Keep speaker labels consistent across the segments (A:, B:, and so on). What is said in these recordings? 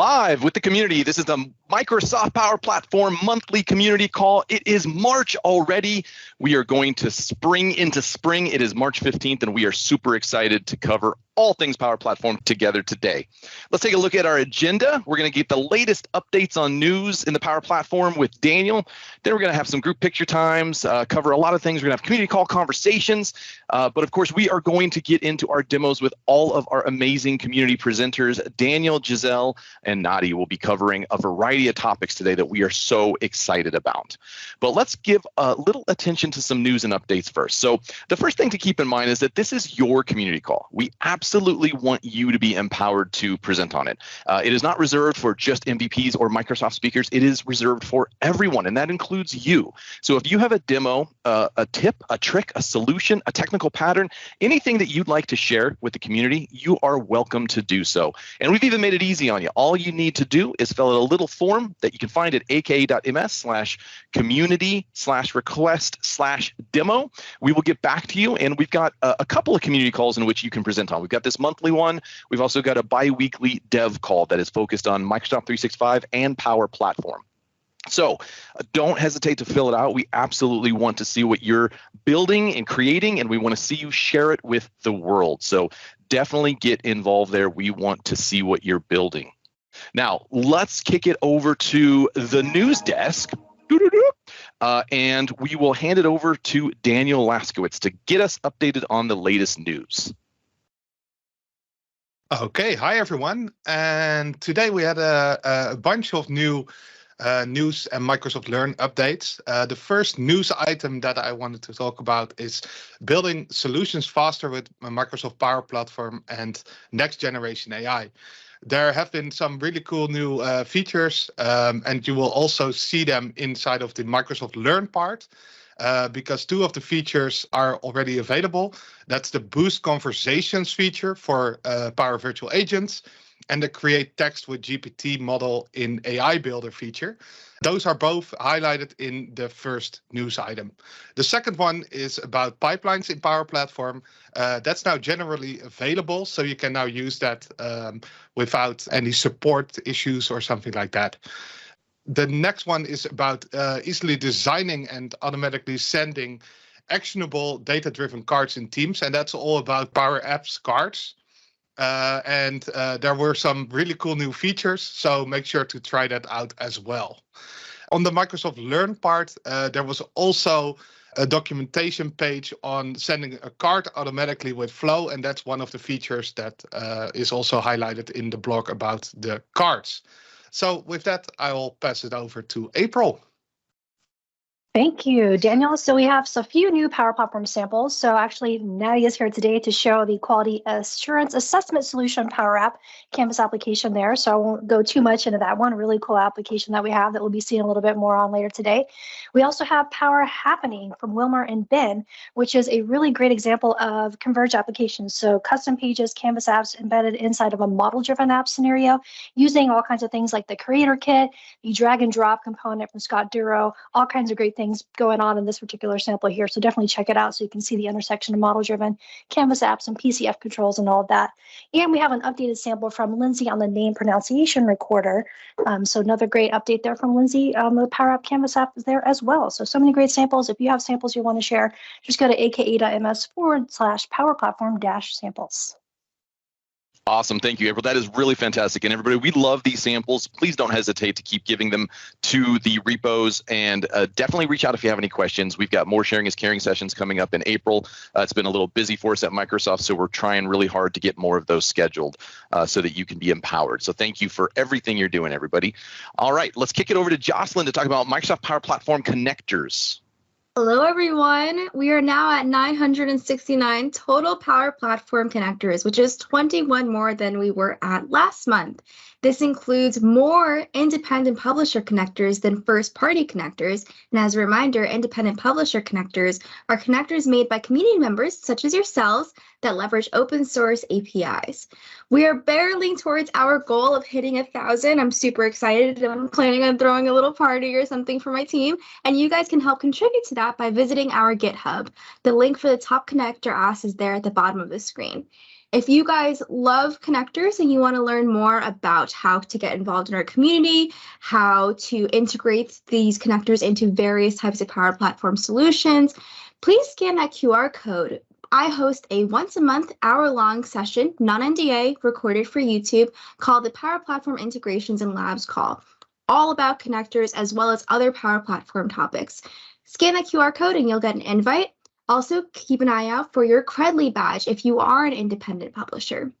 A: Live with the community. This is the Microsoft Power Platform monthly community call. It is March already. We are going to spring into spring. It is March 15th, and we are super excited to cover all things Power Platform together today. Let's take a look at our agenda. We're going to get the latest updates on news in the Power Platform with Daniel. Then we're going to have some group picture times, cover a lot of things. We're going to have community call conversations. But of course, we are going to get into our demos with all of our amazing community presenters. Daniel, Gizzelle, and Nati will be covering a variety of topics today that we are so excited about. But let's give a little attention to some news and updates first. So the first thing to keep in mind is that this is your community call. We absolutely want you to be empowered to present on it. It is not reserved for just MVPs or Microsoft speakers. It is reserved for everyone, and that includes you. So if you have a demo, a tip, a trick, a solution, a technical pattern, anything that you'd like to share with the community, you are welcome to do so. And we've even made it easy on you. All you need to do is fill out a little form that you can find at aka.ms/community/request/demo. We will get back to you, and we've got a couple of community calls in which you can present on. We've got this monthly one. We've also got a bi-weekly dev call that is focused on Microsoft 365 and Power Platform. So don't hesitate to fill it out. We absolutely want to see what you're building and creating, and we want to see you share it with the world. So definitely get involved there. We want to see what you're building. Now, let's kick it over to the news desk. And we will hand it over to Daniel Laskewitz to get us updated on the latest news.
B: Okay, hi everyone. And today we had a bunch of new news and Microsoft Learn updates. The first news item that I wanted to talk about is building solutions faster with Microsoft Power Platform and next generation AI. There have been some really cool new features, and you will also see them inside of the Microsoft Learn part, because two of the features are already available. That's the Boost Conversations feature for Power Virtual Agents and the Create Text with GPT model in AI Builder feature. Those are both highlighted in the first news item. The second one is about pipelines in Power Platform. That's now generally available, so you can now use that without any support issues or something like that. The next one is about easily designing and automatically sending actionable data-driven cards in Teams, and that's all about Power Apps cards. And there were some really cool new features, so make sure to try that out as well. On the Microsoft Learn part, there was also a documentation page on sending a card automatically with Flow, and that's one of the features that is also highlighted in the blog about the cards. So with that, I will pass it over to April.
C: Thank you, Daniel. So we have a few new Power Platform samples. So actually, Nati is here today to show the Quality Assurance Assessment Solution Power App Canvas application there. So I won't go too much into that one. Really cool application that we have that we'll be seeing a little bit more on later today. We also have Power Happening from Wilmer and Ben, which is a really great example of converged applications. So custom pages, Canvas apps embedded inside of a model-driven app scenario, using all kinds of things like the Creator Kit, the drag and drop component from Scott Duro, all kinds of great things going on in this particular sample here. So definitely check it out so you can see the intersection of model-driven Canvas apps and PCF controls and all of that. And we have an updated sample from Lindsay on the name pronunciation recorder. So another great update there from Lindsay on the Power App Canvas app is there as well. So many great samples. If you have samples you want to share, just go to aka.ms/Power Platform-samples.
A: Awesome. Thank you, April. That is really fantastic. And everybody, we love these samples. Please don't hesitate to keep giving them to the repos, and definitely reach out if you have any questions. We've got more Sharing is Caring sessions coming up in April. It's been a little busy for us at Microsoft, so we're trying really hard to get more of those scheduled so that you can be empowered. So thank you for everything you're doing, everybody. All right, let's kick it over to Jocelyn to talk about Microsoft Power Platform connectors.
D: Hello, everyone. We are now at 969 total Power Platform connectors, which is 21 more than we were at last month. This includes more independent publisher connectors than first-party connectors. And as a reminder, independent publisher connectors are connectors made by community members, such as yourselves, that leverage open source APIs. We are barreling towards our goal of hitting 1,000. I'm super excited. I'm planning on throwing a little party or something for my team. And you guys can help contribute to that by visiting our GitHub. The link for the top connector asks is there at the bottom of the screen. If you guys love connectors and you want to learn more about how to get involved in our community, how to integrate these connectors into various types of Power Platform solutions, please scan that QR code. I host a once-a-month, hour-long session, non-NDA, recorded for YouTube, called the Power Platform Integrations and Labs Call, all about connectors as well as other Power Platform topics. Scan that QR code and you'll get an invite. Also, keep an eye out for your Credly badge if you are an independent publisher.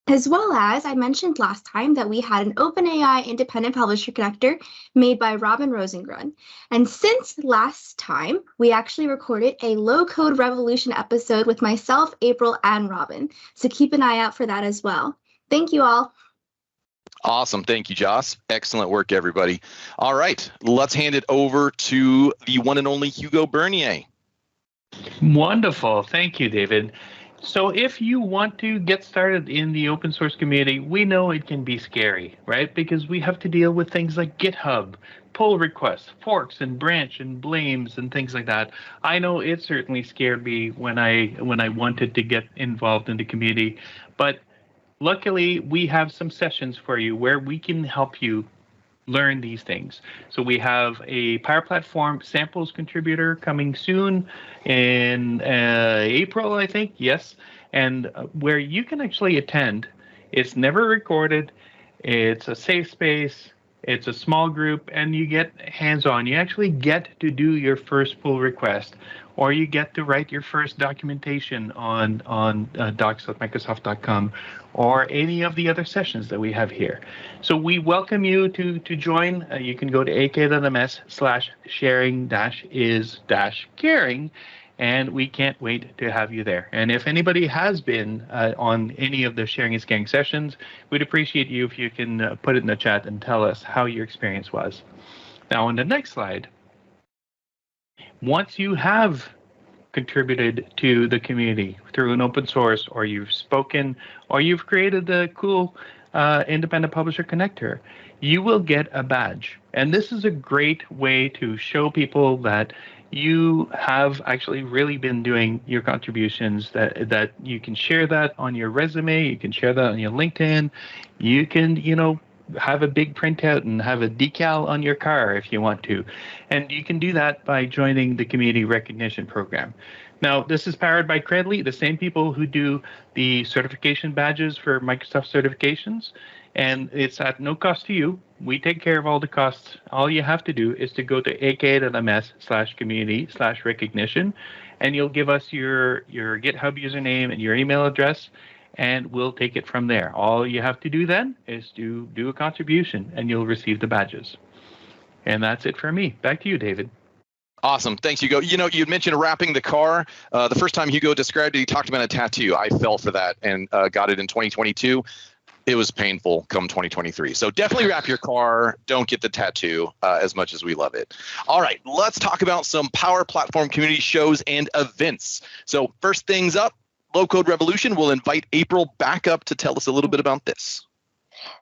D: As well as, I mentioned last time that we had an OpenAI independent publisher connector made by Robin Rosengren. And since last time, we actually recorded a Low Code Revolution episode with myself, April, and Robin. So keep an eye out for that as well. Thank you all.
A: Awesome. Thank you, Joss. Excellent work, everybody. All right, let's hand it over to the one and only Hugo Bernier.
E: Wonderful. Thank you, David. So if you want to get started in the open source community, we know it can be scary, right? Because we have to deal with things like GitHub, pull requests, forks and branch and blames and things like that. I know it certainly scared me when I wanted to get involved in the community, but luckily we have some sessions for you where we can help you learn these things. So we have a Power Platform samples contributor coming soon in April, I think. Yes. And where you can actually attend. It's never recorded. It's a safe space. It's a small group, and you get hands-on. You actually get to do your first pull request, or you get to write your first documentation on docs.microsoft.com, or any of the other sessions that we have here. So we welcome you to join. You can go to ak.ms/sharing-is-caring, and we can't wait to have you there. And if anybody has been on any of the Sharing is Caring sessions, we'd appreciate you if you can put it in the chat and tell us how your experience was. Now, on the next slide, once you have contributed to the community through an open source, or you've spoken, or you've created the cool independent publisher connector, you will get a badge. And this is a great way to show people that you have actually really been doing your contributions, that you can share that on your resume, you can share that on your LinkedIn, you can, have a big printout and have a decal on your car if you want to. And you can do that by joining the Community Recognition Program. Now, this is powered by Credly, the same people who do the certification badges for Microsoft certifications. And it's at no cost to you. We take care of all the costs. All you have to do is to go to ak.ms/community/recognition, and you'll give us your GitHub username and your email address, and we'll take it from there. All you have to do then is to do a contribution, and you'll receive the badges. And that's it for me. Back to you, David.
A: Awesome. Thanks, Hugo. You mentioned wrapping the car. The first time Hugo described it, he talked about a tattoo. I fell for that and got it in 2022. It was painful come 2023. So definitely wrap your car. Don't get the tattoo as much as we love it. All right, let's talk about some Power Platform community shows and events. So first things up, Low Code Revolution. We'll invite April back up to tell us a little bit about this.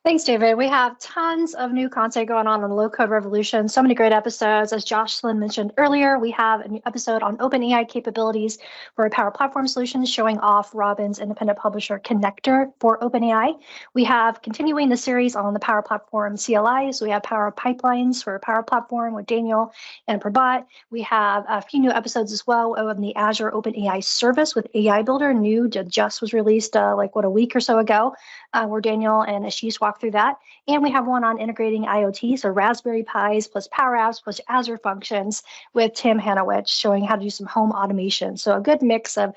C: Thanks, David. We have tons of new content going on Low Code Revolution. So many great episodes. As Jocelyn mentioned earlier, we have a new episode on OpenAI capabilities for Power Platform solutions, showing off Robin's independent publisher connector for OpenAI. We have continuing the series on the Power Platform CLI. So we have Power Pipelines for Power Platform with Daniel and Prabhat. We have a few new episodes as well on the Azure OpenAI service with AI Builder. New just was released a week or so ago, where Daniel and Ashish walk through that. And we have one on integrating IoT, so Raspberry Pis plus Power Apps plus Azure Functions with Tim Hanowich, showing how to do some home automation. So a good mix of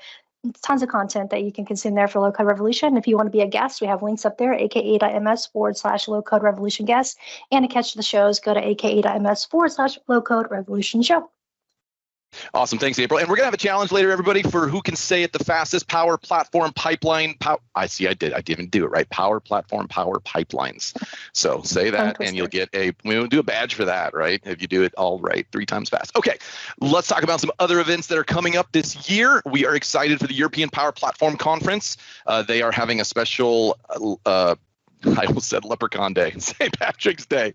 C: tons of content that you can consume there for Low Code Revolution. If you want to be a guest, we have links up there, aka.ms/Low Code Revolution guest. And to catch the shows, go to aka.ms/Low Code Revolution show.
A: Awesome. Thanks, April. And we're going to have a challenge later, everybody, for who can say it the fastest. Power Platform Pipeline. I didn't even do it right. Power Platform Power Pipelines. So say that and you'll get we'll do a badge for that, right? If you do it all right 3 times fast. Okay, let's talk about some other events that are coming up this year. We are excited for the European Power Platform Conference. They are having a special I almost said Leprechaun Day, St. Patrick's Day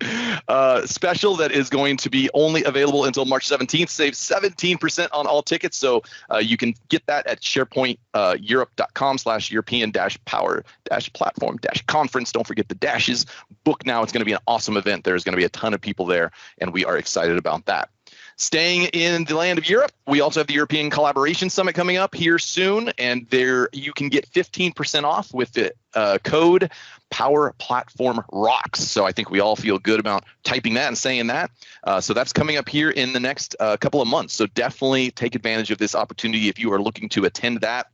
A: special that is going to be only available until March 17th. Save 17% on all tickets. So you can get that at sharepoint-europe.com/European-power-platform-conference. Don't forget the dashes. Book now. It's going to be an awesome event. There's going to be a ton of people there, and we are excited about that. Staying in the land of Europe, we also have the European Collaboration Summit coming up here soon, and there you can get 15% off with the code Power Platform Rocks. So I think we all feel good about typing that and saying that. So that's coming up here in the next couple of months. So definitely take advantage of this opportunity if you are looking to attend that.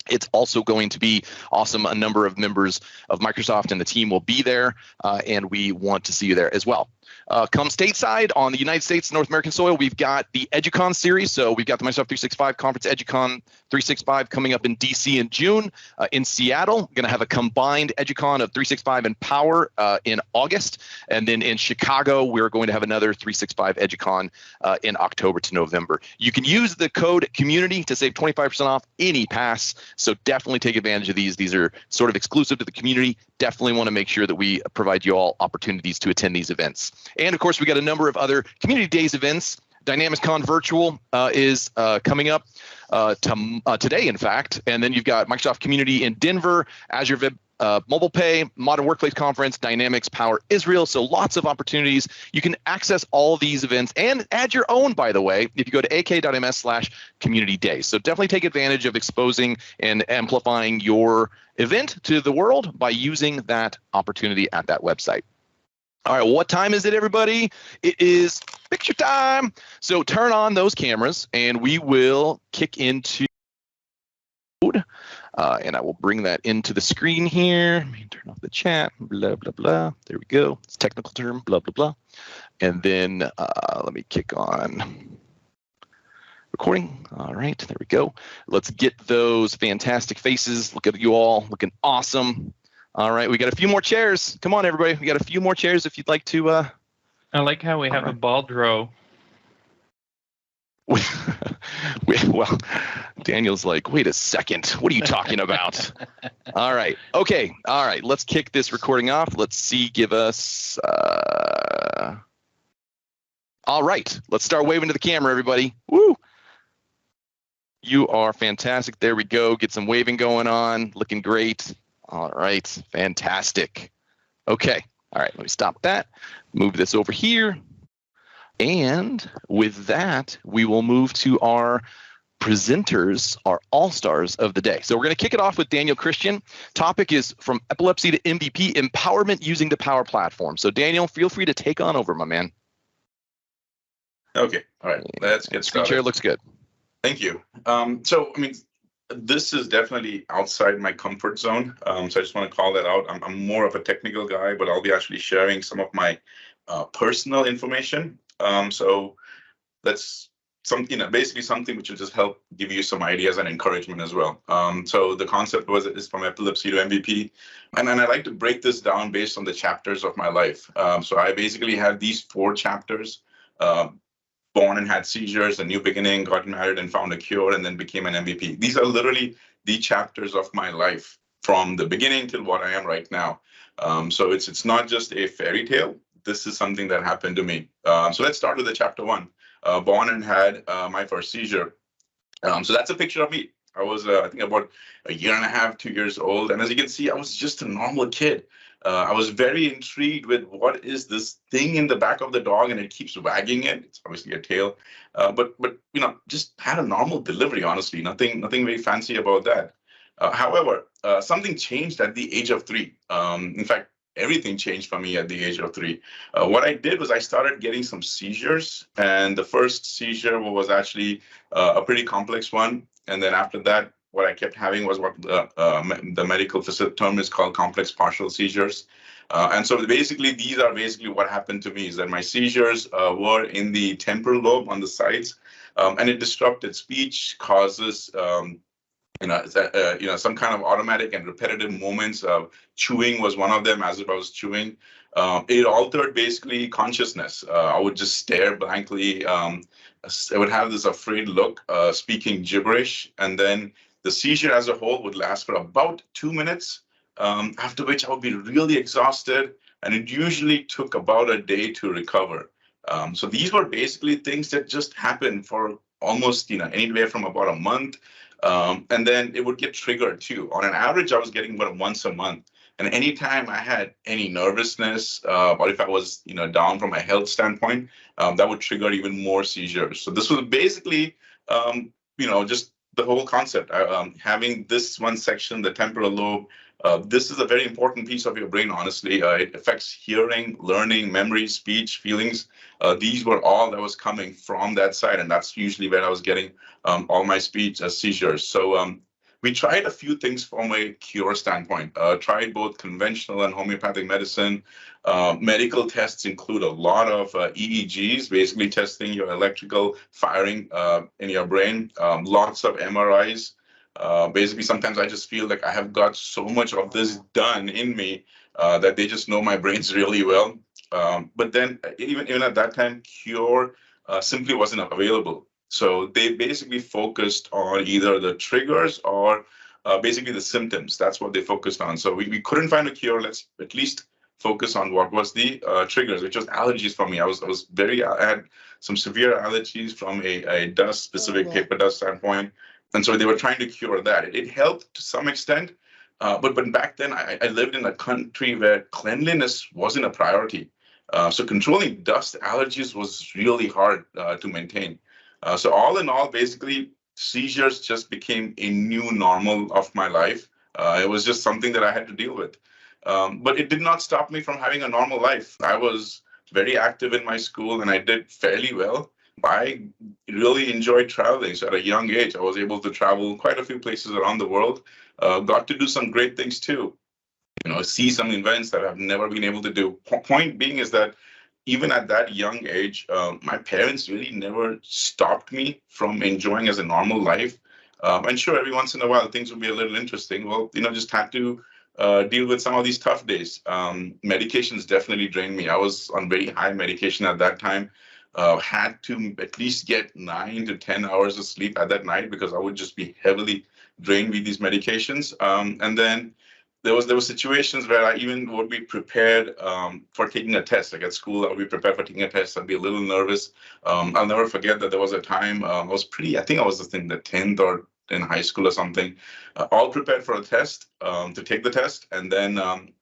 A: It's also going to be awesome. A number of members of Microsoft and the team will be there, and we want to see you there as well. Come stateside on the United States, North American soil, we've got the EduCon series. So we've got the Microsoft 365 conference, EduCon 365, coming up in DC in June. In Seattle, going to have a combined EduCon of 365 and Power in August. And then in Chicago, we're going to have another 365 EduCon in October to November. You can use the code community to save 25% off any pass. So definitely take advantage of these. These are sort of exclusive to the community. Definitely want to make sure that we provide you all opportunities to attend these events. And of course, we got a number of other Community Days events. DynamicsCon Virtual is coming up today, in fact. And then you've got Microsoft Community in Denver, Azure Web Mobile Pay, Modern Workplace Conference, Dynamics Power Israel. So lots of opportunities. You can access all these events and add your own, by the way, if you go to ak.ms/community days. So definitely take advantage of exposing and amplifying your event to the world by using that opportunity at that website. All right, what time is it, everybody? It is picture time. So turn on those cameras and we will kick into and I will bring that into the screen here. Let me turn off the chat, blah, blah, blah. There we go. It's a technical term, blah, blah, blah. And then let me kick on recording. All right, there we go. Let's get those fantastic faces. Look at you all looking awesome. All right, we got a few more chairs. Come on, everybody. We got a few more chairs if you'd like to. I
E: like how we have a bald row.
A: Well, Daniel's like, wait a second. What are you talking about? All right. Okay. All right. Let's kick this recording off. Let's see. Give us. All right. Let's start waving to the camera, everybody. Woo. You are fantastic. There we go. Get some waving going on. Looking great. All right, fantastic. Okay, all right, let me stop that. Move this over here. And with that, we will move to our presenters, our all-stars of the day. So we're going to kick it off with Daniel Christian. Topic is From Epilepsy to MVP, Empowerment Using the Power Platform. So Daniel, feel free to take on over, my man.
F: Okay, all right, let's get started.
A: Screen share looks good.
F: Thank you. This is definitely outside my comfort zone. So I just want to call that out. I'm more of a technical guy, but I'll be actually sharing some of my personal information. So that's basically something which will just help give you some ideas and encouragement as well. So the concept is From Epilepsy to MVP. And I like to break this down based on the chapters of my life. So I basically had these 4 chapters. Born and had seizures, a new beginning, got married and found a cure, and then became an MVP. These are literally the chapters of my life from the beginning till what I am right now. So it's not just a fairy tale. This is something that happened to me. So let's start with the chapter 1. Born and had my first seizure. So that's a picture of me. I was, I think, about a year and a half, 2 years old. And as you can see, I was just a normal kid. I was very intrigued with what is this thing in the back of the dog, and it keeps wagging it. It's obviously a tail, but just had a normal delivery. Honestly, nothing very fancy about that. However, something changed at the age of 3. In fact, everything changed for me at the age of 3. What I did was I started getting some seizures, and the first seizure was actually a pretty complex one, and then after that, what I kept having was what the medical term is called complex partial seizures. And so basically, these are basically what happened to me, is that my seizures were in the temporal lobe on the sides, and it disrupted speech, causes some kind of automatic and repetitive moments of chewing was one of them. As if I was chewing, it altered basically consciousness. I would just stare blankly. I would have this afraid look, speaking gibberish, and then the seizure as a whole would last for about 2 minutes, after which I would be really exhausted, and it usually took about a day to recover. So these were basically things that just happened for almost, anywhere from about a month. And then it would get triggered too. On an average, I was getting about once a month. And anytime I had any nervousness, or if I was, down from a health standpoint, that would trigger even more seizures. So this was basically, just the whole concept. Having this one section, the temporal lobe, this is a very important piece of your brain, honestly. It affects hearing, learning, memory, speech, feelings. These were all that was coming from that side, and that's usually where I was getting all my speech seizures. So we tried a few things from a cure standpoint. Tried both conventional and homeopathic medicine. Medical tests include a lot of EEGs, basically testing your electrical firing in your brain. Lots of MRIs. Basically, sometimes I just feel like I have got so much of this done in me that they just know my brains really well. But then even at that time, cure simply wasn't available. So they basically focused on either the triggers or basically the symptoms. That's what they focused on. So we couldn't find a cure. Let's at least focus on what was the triggers, which was allergies for me. I had some severe allergies from a dust, specific paper dust standpoint. And so they were trying to cure that. It helped to some extent, but back then I lived in a country where cleanliness wasn't a priority. So controlling dust allergies was really hard to maintain. So all in all, basically, seizures just became a new normal of my life. It was just something that I had to deal with. But it did not stop me from having a normal life. I was very active in my school and I did fairly well. I really enjoyed traveling. So at a young age, I was able to travel quite a few places around the world. Got to do some great things too. See some events that I've never been able to do. Point being is that even at that young age, my parents really never stopped me from enjoying as a normal life. And sure, every once in a while, things would be a little interesting. Well, just had to deal with some of these tough days. Medications definitely drained me. I was on very high medication at that time. Had to at least get 9 to 10 hours of sleep at that night because I would just be heavily drained with these medications. And then there were situations where I even would be prepared for taking a test. Like at school, I would be prepared for taking a test. I'd be a little nervous. I'll never forget that there was a time I think I was in the 10th or in high school or something, all prepared for a test to take the test, and then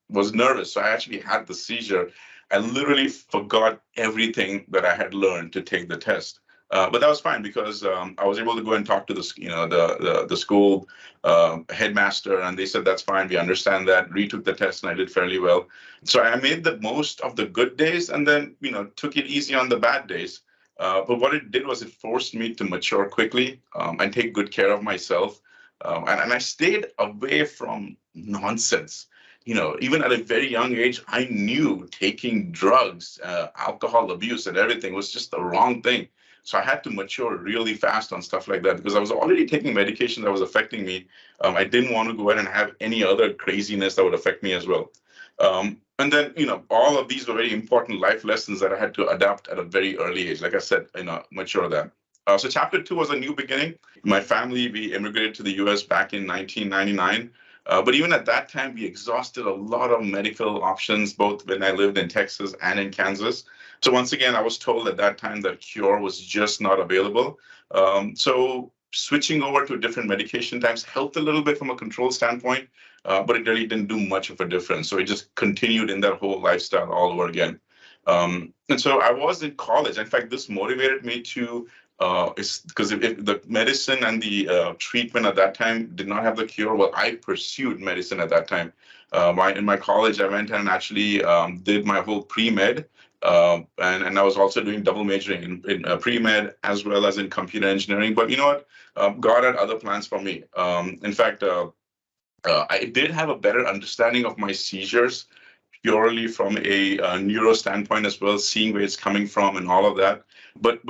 F: was nervous. So I actually had the seizure. I literally forgot everything that I had learned to take the test. But that was fine because I was able to go and talk to the school headmaster, and they said that's fine. We understand that. Retook the test, and I did fairly well. So I made the most of the good days, and then took it easy on the bad days. But what it did was it forced me to mature quickly and take good care of myself. And I stayed away from nonsense. Even at a very young age, I knew taking drugs, alcohol abuse and everything was just the wrong thing. So I had to mature really fast on stuff like that because I was already taking medication that was affecting me. I didn't want to go ahead and have any other craziness that would affect me as well. And then, all of these were very important life lessons that I had to adapt at a very early age. Like I said, mature that. So chapter 2 was a new beginning. My family, we immigrated to the US back in 1999. But even at that time, we exhausted a lot of medical options, both when I lived in Texas and in Kansas. So once again, I was told at that time that cure was just not available. So switching over to different medication types helped a little bit from a control standpoint, but it really didn't do much of a difference. So it just continued in that whole lifestyle all over again. And so I was in college. In fact, this motivated me to because if the medicine and the treatment at that time did not have the cure, well, I pursued medicine at that time. In my college, I went and actually did my whole pre-med, and I was also doing double majoring in pre-med as well as in computer engineering. But you know what? God had other plans for me. In fact, I did have a better understanding of my seizures purely from a neuro standpoint as well, seeing where it's coming from and all of that. But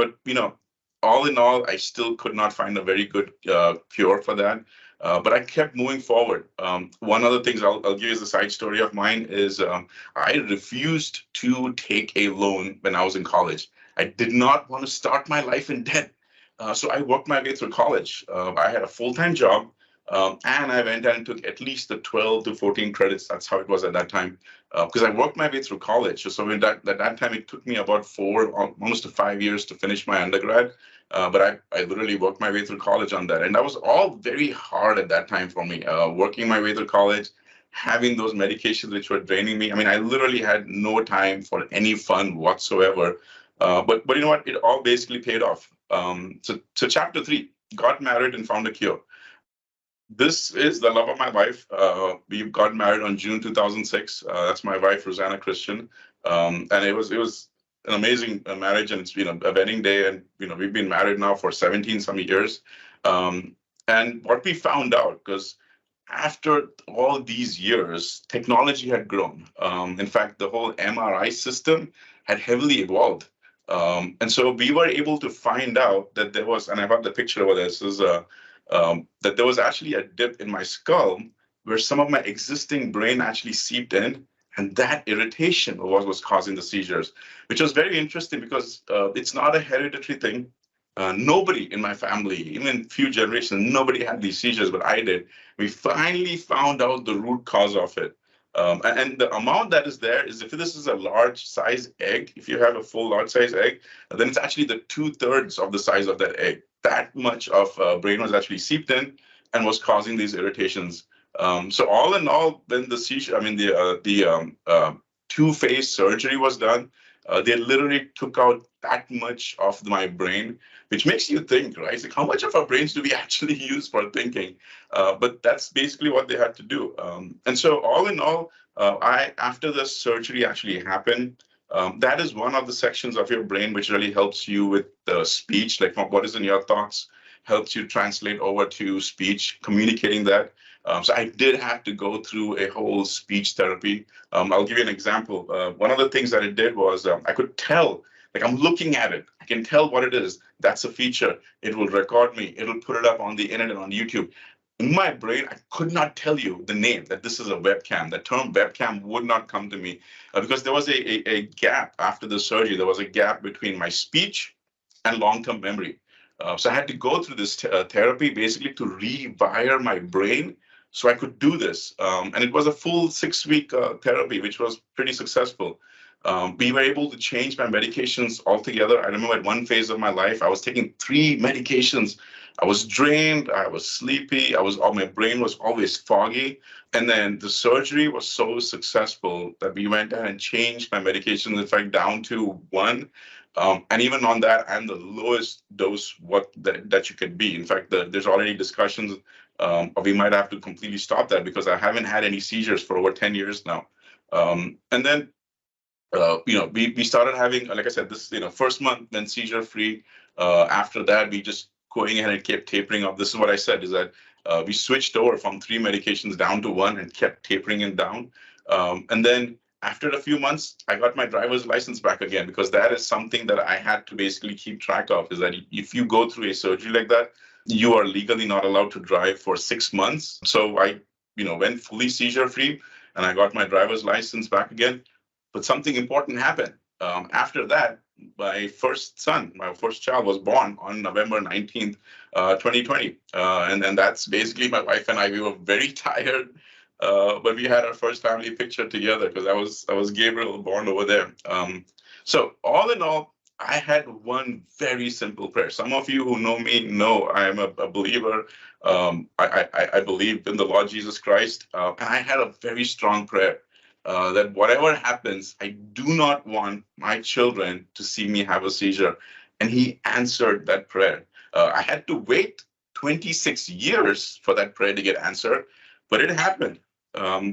F: all in all, I still could not find a very good cure for that. But I kept moving forward. One of the things I'll give you as a side story of mine is I refused to take a loan when I was in college. I did not want to start my life in debt. So I worked my way through college. I had a full-time job. And I went and took at least the 12 to 14 credits. That's how it was at that time, because I worked my way through college. So at that time, it took me about almost 5 years to finish my undergrad. But I literally worked my way through college on that. And that was all very hard at that time for me, working my way through college, having those medications which were draining me. I mean, I literally had no time for any fun whatsoever. But you know what? It all basically paid off. So chapter 3, got married and found a cure. This is the love of my life. We got married on June 2006. That's my wife, Rosanna Christian. And it was an amazing marriage, and it's been a wedding day, and we've been married now for 17 some years. And what we found out, because after all these years, technology had grown. In fact, the whole MRI system had heavily evolved. And so we were able to find out that there was, and I have the picture over there, this is that there was actually a dip in my skull where some of my existing brain actually seeped in, and that irritation was causing the seizures, which was very interesting because it's not a hereditary thing. Nobody in my family, even few generations, nobody had these seizures, but I did. We finally found out the root cause of it. And the amount that is there is, if this is a large size egg, if you have a full large size egg, then it's actually the 2/3 of the size of that egg. That much of brain was actually seeped in and was causing these irritations. So all in all, when the seizure, the 2-phase surgery was done, they literally took out that much of my brain, which makes you think, right? It's like, how much of our brains do we actually use for thinking? But that's basically what they had to do. And so all in all, after the surgery actually happened, that is one of the sections of your brain which really helps you with the speech, like what is in your thoughts, helps you translate over to speech, communicating that. So I did have to go through a whole speech therapy. I'll give you an example. One of the things that it did was I could tell, like I'm looking at it, I can tell what it is. That's a feature. It will record me. It'll put it up on the internet, on YouTube. In my brain, I could not tell you the name, that this is a webcam. The term webcam would not come to me because there was a gap after the surgery. There was a gap between my speech and long-term memory. So I had to go through this therapy basically to rewire my brain so I could do this. And it was a full 6-week therapy, which was pretty successful. We were able to change my medications altogether. I remember at one phase of my life, I was taking 3 medications. I was drained, I was sleepy, my brain was always foggy. And then the surgery was so successful that we went ahead and changed my medications, in fact, down to 1. And even on that, I'm the lowest dose that you can be. In fact, there's already discussions we might have to completely stop that because I haven't had any seizures for over 10 years now. And then, we started having, like I said, this, first month then seizure free. After that, we just going ahead and kept tapering off. This is what I said, is that we switched over from 3 medications down to 1 and kept tapering it down. And then after a few months, I got my driver's license back again, because that is something that I had to basically keep track of, is that if you go through a surgery like that, you are legally not allowed to drive for 6 months. So I, went fully seizure free and I got my driver's license back again. But something important happened. After that, my first child was born on November 19th, 2020. And then that's basically my wife and I, we were very tired. But we had our first family picture together because I was Gabriel born over there. So all in all, I had one very simple prayer. Some of you who know me know I am a believer. I believe in the Lord Jesus Christ. And I had a very strong prayer that whatever happens, I do not want my children to see me have a seizure. And he answered that prayer. I had to wait 26 years for that prayer to get answered, but it happened.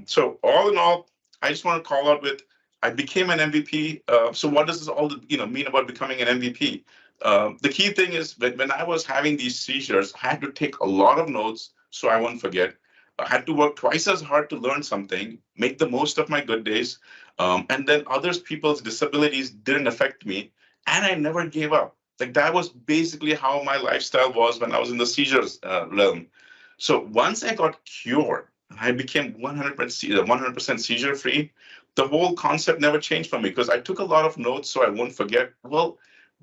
F: So all in all, I just want to call out with, I became an MVP. So what does this all mean about becoming an MVP? The key thing is when I was having these seizures, I had to take a lot of notes so I won't forget. I had to work twice as hard to learn something, make the most of my good days. And then people's disabilities didn't affect me, and I never gave up. Like that was basically how my lifestyle was when I was in the seizures realm. So once I got cured, I became 100% seizure free. The whole concept never changed for me because I took a lot of notes so I won't forget. Well,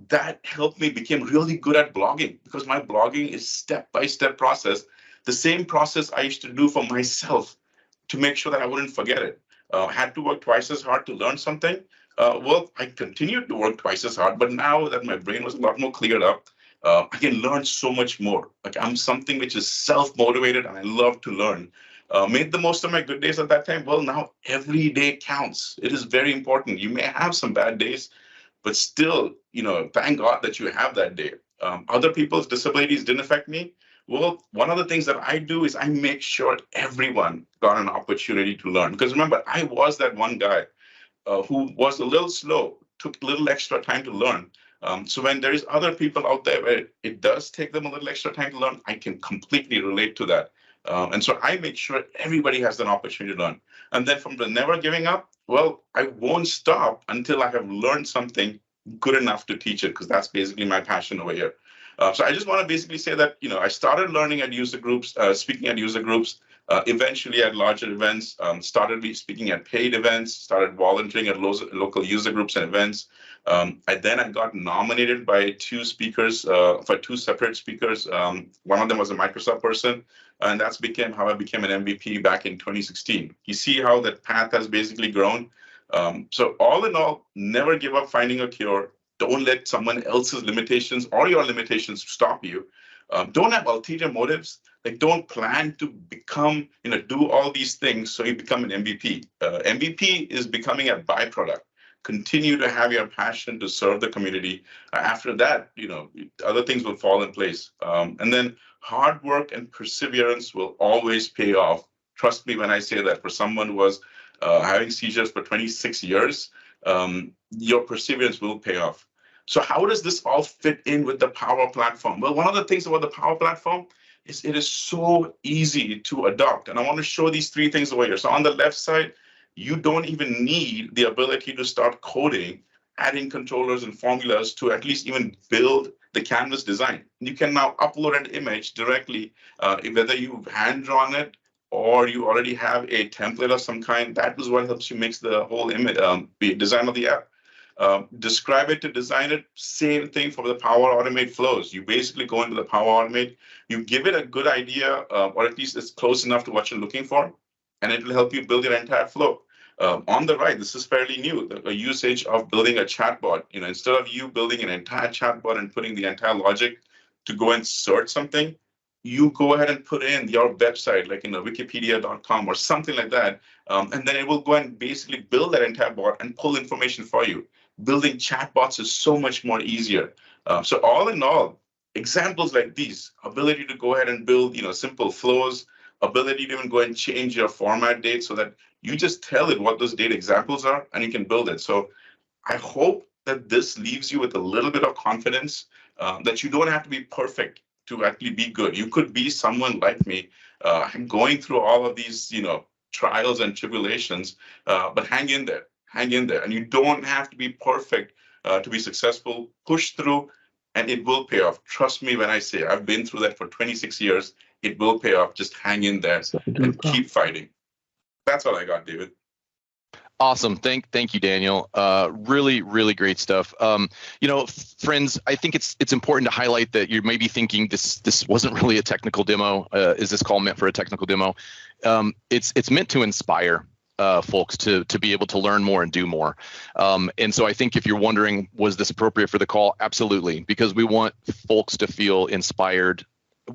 F: that helped me become really good at blogging, because my blogging is step-by-step process. the same process I used to do for myself to make sure that I wouldn't forget it. I had to work twice as hard to learn something. Well, I continued to work twice as hard, but now that my brain was a lot more cleared up, I can learn so much more. Like I'm something which is self-motivated and I love to learn. Made the most of my good days at that time. Well, now every day counts. It is very important. You may have some bad days, but still, thank God that you have that day. Other people's disabilities didn't affect me. Well, one of the things that I do is I make sure everyone got an opportunity to learn. Because remember, I was that one guy who was a little slow, took a little extra time to learn. So when there is other people out there where it does take them a little extra time to learn, I can completely relate to that. And so I make sure everybody has an opportunity to learn. And then from the never giving up, well, I won't stop until I have learned something good enough to teach it, because that's basically my passion over here. So I just want to basically say that, I started learning at user groups, speaking at user groups, eventually at larger events, started speaking at paid events, started volunteering at local user groups and events. I got nominated by two speakers, for two separate speakers. One of them was a Microsoft person, and that's how I became an MVP back in 2016. You see how that path has basically grown. So all in all, never give up finding a cure. Don't let someone else's limitations or your limitations stop you. Don't have ulterior motives. Like, don't plan to become, do all these things so you become an MVP. MVP is becoming a byproduct. Continue to have your passion to serve the community. After that, other things will fall in place. And then hard work and perseverance will always pay off. Trust me when I say that. For someone who was having seizures for 26 years, your perseverance will pay off. So how does this all fit in with the Power Platform? Well, one of the things about the Power Platform is it is so easy to adopt. And I want to show these three things over here. So on the left side, you don't even need the ability to start coding, adding controllers and formulas to at least even build the canvas design. You can now upload an image directly, whether you've hand-drawn it or you already have a template of some kind. That is what helps you make the whole image, design of the app. Describe it to design it. Same thing for the Power Automate flows. You basically go into the Power Automate, you give it a good idea, or at least it's close enough to what you're looking for, and it will help you build your entire flow. On the right, this is fairly new, the usage of building a chatbot. Instead of you building an entire chatbot and putting the entire logic to go and search something, you go ahead and put in your website, like wikipedia.com or something like that, and then it will go and basically build that entire bot and pull information for you. Building chatbots is so much more easier. So all in all, examples like these, ability to go ahead and build, simple flows, ability to even go and change your format date so that you just tell it what those date examples are and you can build it. So I hope that this leaves you with a little bit of confidence that you don't have to be perfect to actually be good. You could be someone like me, going through all of these, trials and tribulations, but hang in there. And you don't have to be perfect to be successful. Push through and it will pay off. Trust me when I say I've been through that for 26 years. It will pay off. Just hang in there and keep fighting. That's all I got, David.
A: Awesome. Thank you, Daniel. Really, really great stuff. Friends, I think it's important to highlight that you may be thinking this wasn't really a technical demo. Is this call meant for a technical demo? It's meant to inspire folks to be able to learn more and do more. And so I think if you're wondering, was this appropriate for the call? Absolutely, because we want folks to feel inspired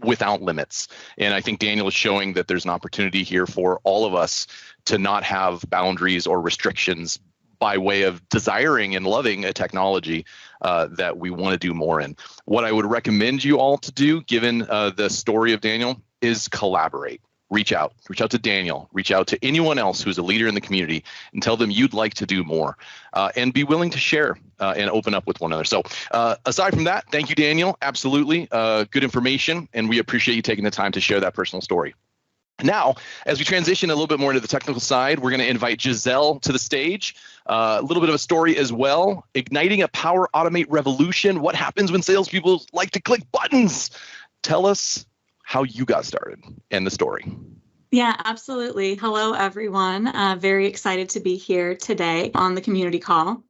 A: without limits. And I think Daniel is showing that there's an opportunity here for all of us to not have boundaries or restrictions by way of desiring and loving a technology that we want to do more in. What I would recommend you all to do, given the story of Daniel, is collaborate. Reach out to Daniel, reach out to anyone else who's a leader in the community and tell them you'd like to do more, and be willing to share and open up with one another. So aside from that, thank you, Daniel. Absolutely good information, and we appreciate you taking the time to share that personal story. Now, as we transition a little bit more into the technical side, we're going to invite Gizzelle to the stage. A little bit of a story as well. Igniting a Power Automate revolution. What happens when salespeople like to click buttons? Tell us how you got started and the story.
G: Yeah, absolutely. Hello, everyone. Very excited to be here today on the community call.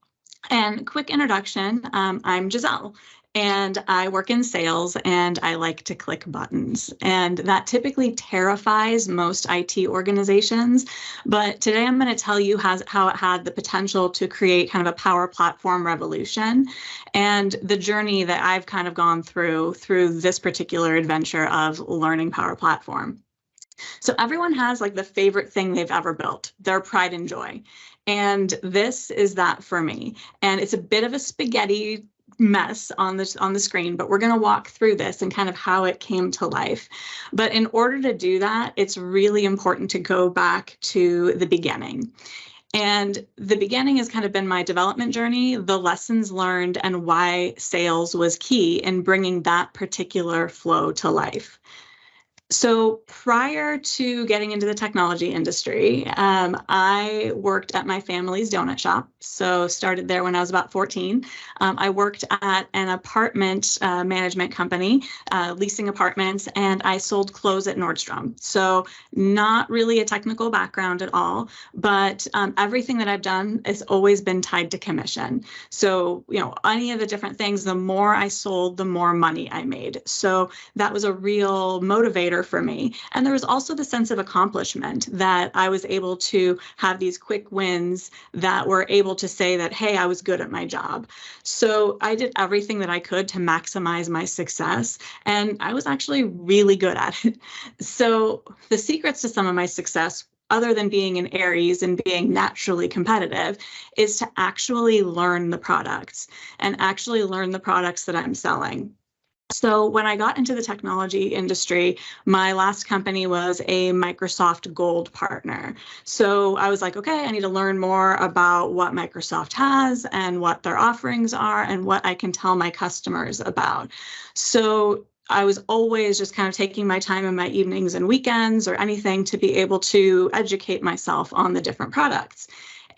G: And quick introduction, I'm Gizzelle, and I work in sales, and I like to click buttons. And that typically terrifies most IT organizations. But today I'm going to tell you how it had the potential to create kind of a power platform revolution, and the journey that I've kind of gone through this particular adventure of learning Power Platform. So everyone has like the favorite thing they've ever built, their pride and joy. And this is that for me. And it's a bit of a spaghetti mess on the screen, but we're going to walk through this and kind of how it came to life. But in order to do that, it's really important to go back to the beginning. And the beginning has kind of been my development journey, the lessons learned, and why sales was key in bringing that particular flow to life. So prior to getting into the technology industry, I worked at my family's donut shop. So started there when I was about 14. I worked at an apartment management company, leasing apartments, and I sold clothes at Nordstrom. So not really a technical background at all, but everything that I've done has always been tied to commission. So, any of the different things, the more I sold, the more money I made. So that was a real motivator for me. And there was also the sense of accomplishment that I was able to have these quick wins that were able to say that, hey, I was good at my job. So I did everything that I could to maximize my success, and I was actually really good at it. So the secrets to some of my success, other than being an Aries and being naturally competitive, is to actually learn the products and actually learn the products that I'm selling. So when I got into the technology industry, my last company was a Microsoft Gold partner. So I was like, okay, I need to learn more about what Microsoft has and what their offerings are and what I can tell my customers about. So I was always just kind of taking my time in my evenings and weekends or anything to be able to educate myself on the different products.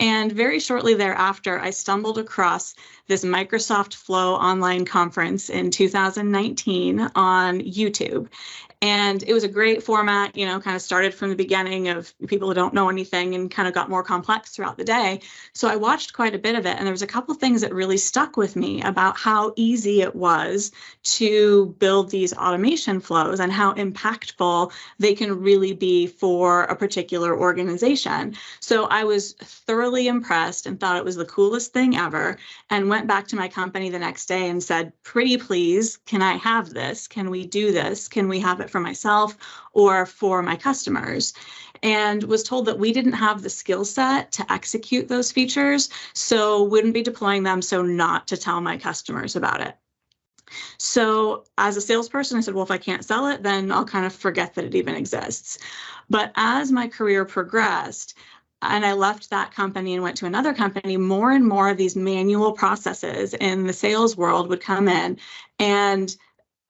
G: And very shortly thereafter, I stumbled across this Microsoft Flow online conference in 2019 on YouTube. And it was a great format, kind of started from the beginning of people who don't know anything and kind of got more complex throughout the day. So I watched quite a bit of it. And there was a couple things that really stuck with me about how easy it was to build these automation flows and how impactful they can really be for a particular organization. So I was thoroughly impressed and thought it was the coolest thing ever, and went back to my company the next day and said, pretty please, can I have this? Can we do this? Can we have it for myself or for my customers? And was told that we didn't have the skill set to execute those features, so wouldn't be deploying them, so not to tell my customers about it. So as a salesperson, I said, well, if I can't sell it, then I'll kind of forget that it even exists. But as my career progressed, and I left that company and went to another company, more and more of these manual processes in the sales world would come in and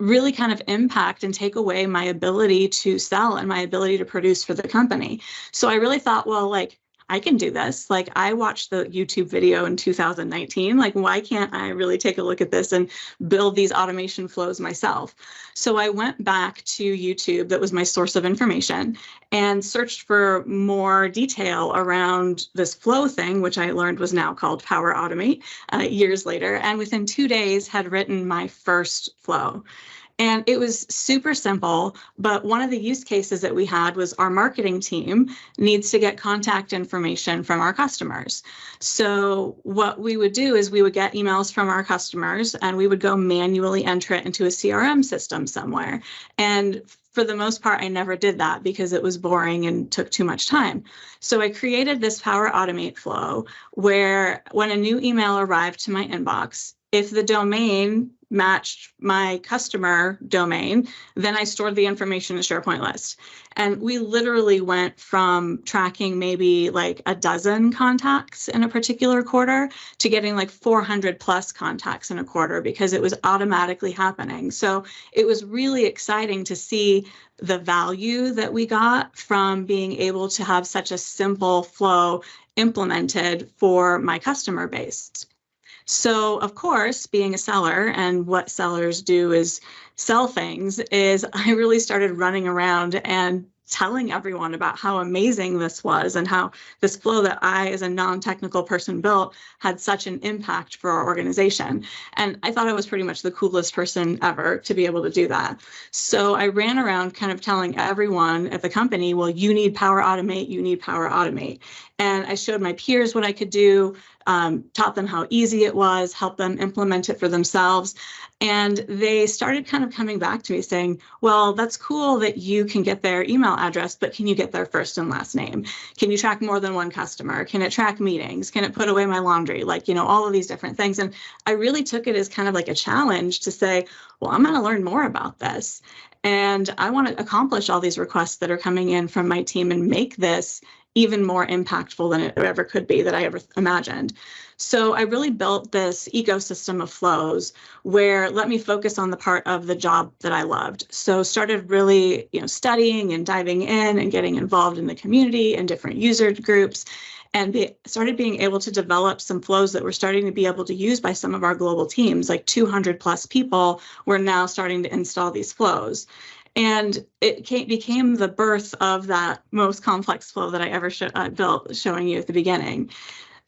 G: really kind of impact and take away my ability to sell and my ability to produce for the company. So I really thought, well, I can do this. I watched the YouTube video in 2019. Why can't I really take a look at this and build these automation flows myself? So I went back to YouTube, that was my source of information, and searched for more detail around this flow thing, which I learned was now called Power Automate years later. And within 2 days had written my first flow. And it was super simple, but one of the use cases that we had was our marketing team needs to get contact information from our customers. So what we would do is we would get emails from our customers and we would go manually enter it into a CRM system somewhere. And for the most part, I never did that because it was boring and took too much time. So I created this Power Automate flow where when a new email arrived to my inbox, if the domain matched my customer domain, then I stored the information in a SharePoint list. And we literally went from tracking maybe a dozen contacts in a particular quarter to getting 400 plus contacts in a quarter because it was automatically happening. So it was really exciting to see the value that we got from being able to have such a simple flow implemented for my customer base. So, of course, being a seller, and what sellers do is sell things, is I really started running around and telling everyone about how amazing this was and how this flow that I, as a non-technical person, built had such an impact for our organization. And I thought I was pretty much the coolest person ever to be able to do that. So I ran around kind of telling everyone at the company, well, you need Power Automate, you need Power Automate. And I showed my peers what I could do, taught them how easy it was, helped them implement it for themselves. And they started kind of coming back to me saying, well, that's cool that you can get their email address, but can you get their first and last name? Can you track more than one customer? Can it track meetings? Can it put away my laundry? Like, you know, all of these different things. And I really took it as kind of like a challenge to say, well, I'm going to learn more about this. And I want to accomplish all these requests that are coming in from my team and make this even more impactful than it ever could be that I ever imagined. So I really built this ecosystem of flows where let me focus on the part of the job that I loved. So started really, studying and diving in and getting involved in the community and different user groups, and started being able to develop some flows that we're starting to be able to use by some of our global teams, like 200 plus people were now starting to install these flows. And it became the birth of that most complex flow that I ever built, showing you at the beginning.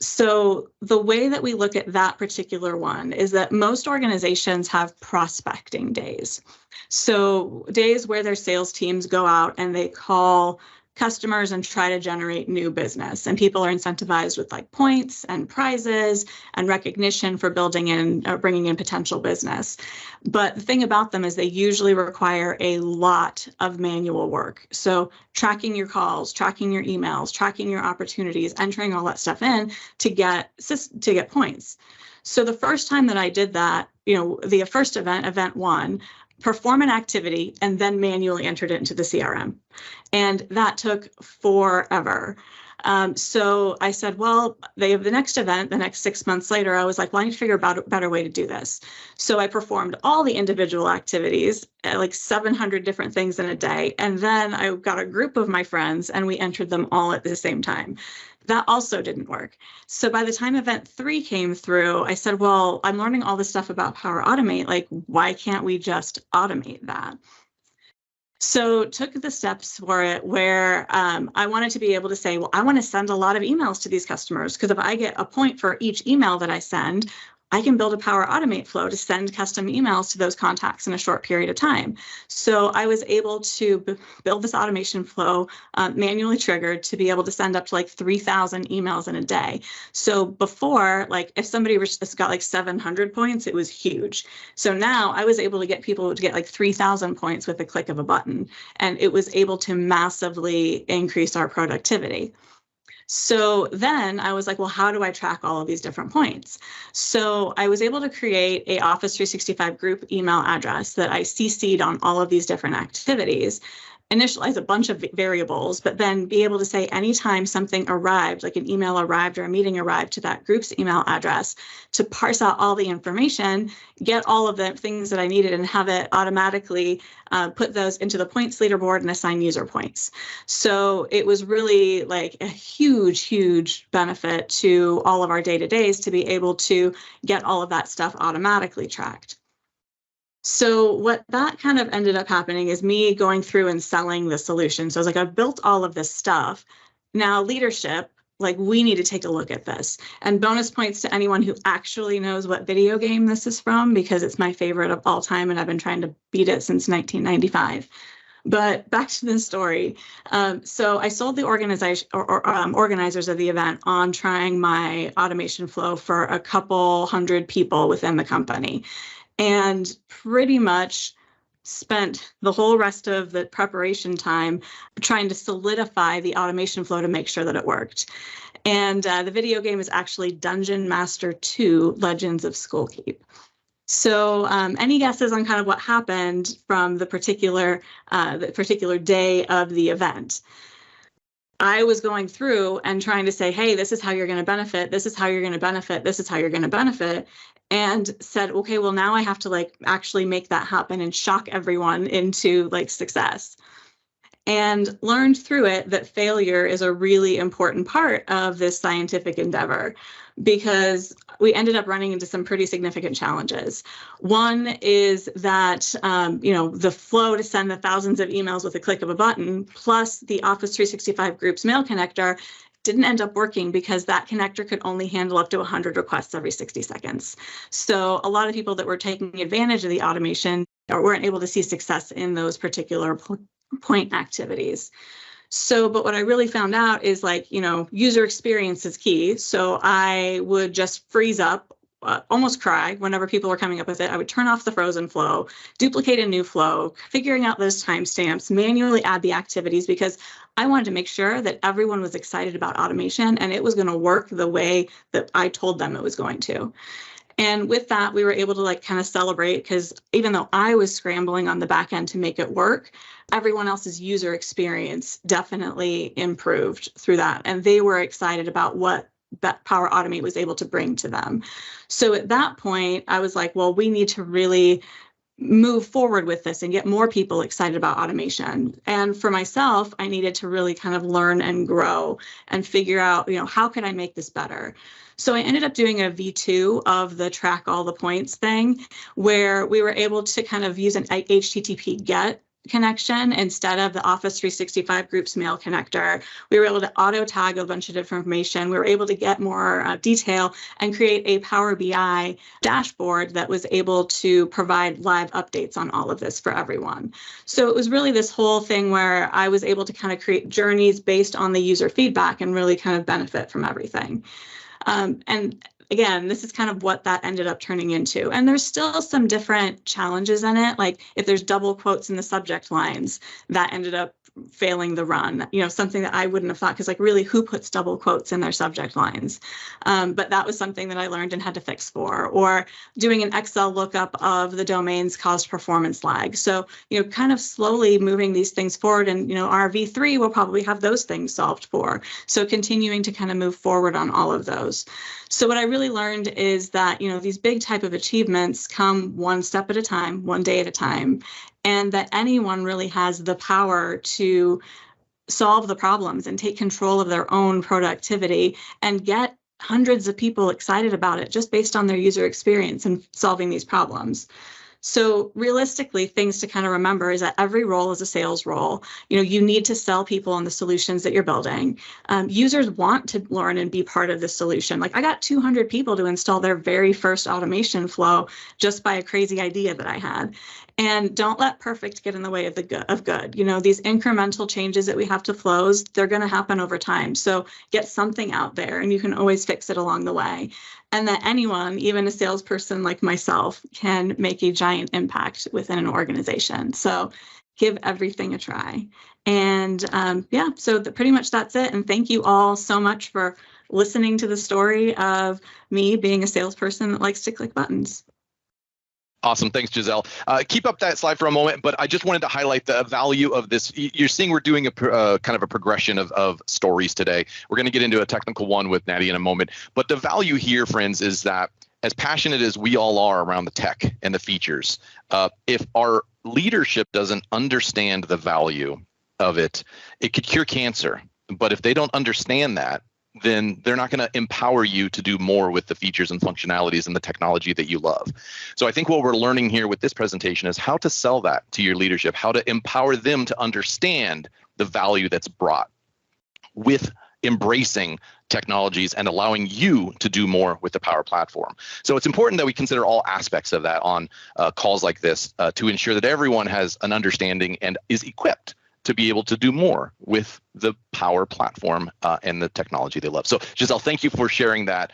G: So the way that we look at that particular one is that most organizations have prospecting days. So days where their sales teams go out and they call customers and try to generate new business. And people are incentivized with like points and prizes and recognition for building in or bringing in potential business. But the thing about them is they usually require a lot of manual work. So tracking your calls, tracking your emails, tracking your opportunities, entering all that stuff in to get points. So the first time that I did that, the first event one, perform an activity and then manually entered it into the CRM. And that took forever. So I said, well, they have the next event, the next 6 months later, I was like, well, I need to figure out a better way to do this. So I performed all the individual activities, like 700 different things in a day. And then I got a group of my friends and we entered them all at the same time. That also didn't work. So by the time event 3 came through, I said, well, I'm learning all this stuff about Power Automate. Like, why can't we just automate that? So took the steps for it where I wanted to be able to say, well, I want to send a lot of emails to these customers, because if I get a point for each email that I send, I can build a Power Automate flow to send custom emails to those contacts in a short period of time. So I was able to build this automation flow manually triggered to be able to send up to like 3,000 emails in a day. So before, like if somebody got like 700 points, it was huge. So now I was able to get people to get like 3,000 points with the click of a button, and it was able to massively increase our productivity. So then I was like, well, how do I track all of these different points? So I was able to create a Office 365 group email address that I CC'd on all of these different activities, initialize a bunch of variables, but then be able to say anytime something arrived, like an email arrived or a meeting arrived to that group's email address, to parse out all the information, get all of the things that I needed and have it automatically put those into the points leaderboard and assign user points. So it was really like a huge, huge benefit to all of our day-to-days to be able to get all of that stuff automatically tracked. So what that kind of ended up happening is me going through and selling the solution. So I was like, I've built all of this stuff. Now leadership, like we need to take a look at this. And bonus points to anyone who actually knows what video game this is from, because it's my favorite of all time and I've been trying to beat it since 1995. But back to the story. So I sold the organization organizers of the event on trying my automation flow for a couple hundred people within the company, and pretty much spent the whole rest of the preparation time trying to solidify the automation flow to make sure that it worked. And the video game is actually Dungeon Master 2: Legends of Skullkeep. So any guesses on kind of what happened from the particular day of the event? I was going through and trying to say, hey, this is how you're going to benefit. This is how you're going to benefit. This is how you're going to benefit. And said, okay, well, now I have to like actually make that happen and shock everyone into like success. and learned through it that failure is a really important part of this scientific endeavor, because we ended up running into some pretty significant challenges. One is that, the flow to send the thousands of emails with a click of a button, plus the Office 365 Groups mail connector, didn't end up working because that connector could only handle up to 100 requests every 60 seconds. So a lot of people that were taking advantage of the automation weren't able to see success in those particular point activities. So, but what I really found out is user experience is key. So I would just freeze up, almost cry whenever people were coming up with it. I would turn off the frozen flow, duplicate a new flow, figuring out those timestamps, manually add the activities, because I wanted to make sure that everyone was excited about automation and it was going to work the way that I told them it was going to. And with that, we were able to kind of celebrate, because even though I was scrambling on the back end to make it work, everyone else's user experience definitely improved through that. And they were excited about what that Power Automate was able to bring to them. So at that point, I was like, well, we need to really move forward with this and get more people excited about automation. And for myself, I needed to really kind of learn and grow and figure out, how can I make this better? So I ended up doing a V2 of the track all the points thing, where we were able to kind of use an HTTP GET connection instead of the Office 365 Groups mail connector. We were able to auto tag a bunch of information. We were able to get more detail and create a Power BI dashboard that was able to provide live updates on all of this for everyone. So it was really this whole thing where I was able to kind of create journeys based on the user feedback and really kind of benefit from everything. And again, this is kind of what that ended up turning into. And there's still some different challenges in it. Like if there's double quotes in the subject lines, that ended up failing the run, something that I wouldn't have thought, because really who puts double quotes in their subject lines? But that was something that I learned and had to fix for. Or doing an Excel lookup of the domains caused performance lag. So, kind of slowly moving these things forward, and, our V3 will probably have those things solved for. So continuing to kind of move forward on all of those. So what I really learned is that, these big type of achievements come one step at a time, one day at a time, and that anyone really has the power to solve the problems and take control of their own productivity and get hundreds of people excited about it just based on their user experience and solving these problems. So realistically, things to kind of remember is that every role is a sales role. You need to sell people on the solutions that you're building. Users want to learn and be part of the solution. Like I got 200 people to install their very first automation flow just by a crazy idea that I had. And don't let perfect get in the way of the good. These incremental changes that we have to flows, they're going to happen over time. So get something out there and you can always fix it along the way. And that anyone, even a salesperson like myself, can make a giant impact within an organization. So give everything a try. And so pretty much that's it. And thank you all so much for listening to the story of me being a salesperson that likes to click buttons.
A: Awesome. Thanks, Gizzelle. Keep up that slide for a moment, but I just wanted to highlight the value of this. You're seeing we're doing a kind of a progression of stories today. We're going to get into a technical one with Nati in a moment. But the value here, friends, is that as passionate as we all are around the tech and the features, if our leadership doesn't understand the value of it, it could cure cancer. But if they don't understand that, then they're not going to empower you to do more with the features and functionalities and the technology that you love. So I think what we're learning here with this presentation is how to sell that to your leadership, how to empower them to understand the value that's brought with embracing technologies and allowing you to do more with the Power Platform. So it's important that we consider all aspects of that on calls like this to ensure that everyone has an understanding and is equipped to be able to do more with the Power Platform and the technology they love. So Gizzelle, thank you for sharing that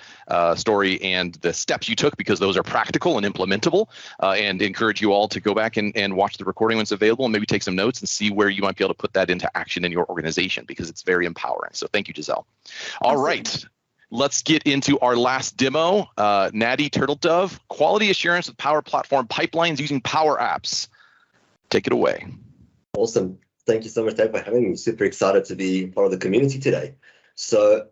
A: story and the steps you took, because those are practical and implementable, and encourage you all to go back and watch the recording when it's available and maybe take some notes and see where you might be able to put that into action in your organization, because it's very empowering. So thank you, Gizzelle. All right. Let's get into our last demo. Nati, Turtledove, quality assurance with Power Platform pipelines using Power Apps. Take it away.
H: Awesome. Thank you so much, Dave, for having me. Super excited to be part of the community today. So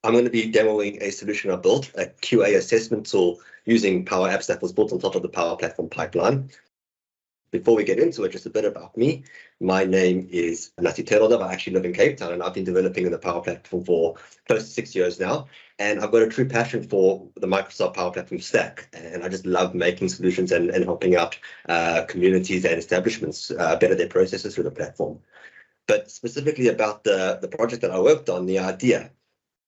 H: I'm going to be demoing a solution I built, a QA assessment tool using Power Apps that was built on top of the Power Platform pipeline. Before we get into it, just a bit about me. My name is Nati. I actually live in Cape Town, and I've been developing in the Power Platform for close to 6 years now. And I've got a true passion for the Microsoft Power Platform stack. And I just love making solutions and helping out communities and establishments better their processes through the platform. But specifically about the project that I worked on, the idea,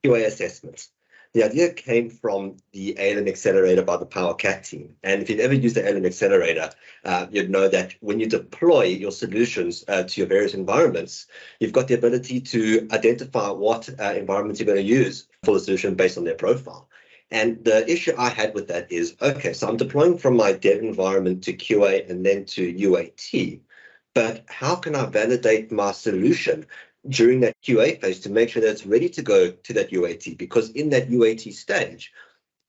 H: QA assessments. The idea came from the ALM Accelerator by the PowerCat team. And if you've ever used the ALM Accelerator, you'd know that when you deploy your solutions to your various environments, you've got the ability to identify what environments you're going to use for the solution based on their profile. And the issue I had with that is, okay, so I'm deploying from my dev environment to QA and then to UAT. But how can I validate my solution during that QA phase to make sure that it's ready to go to that UAT? Because in that UAT stage,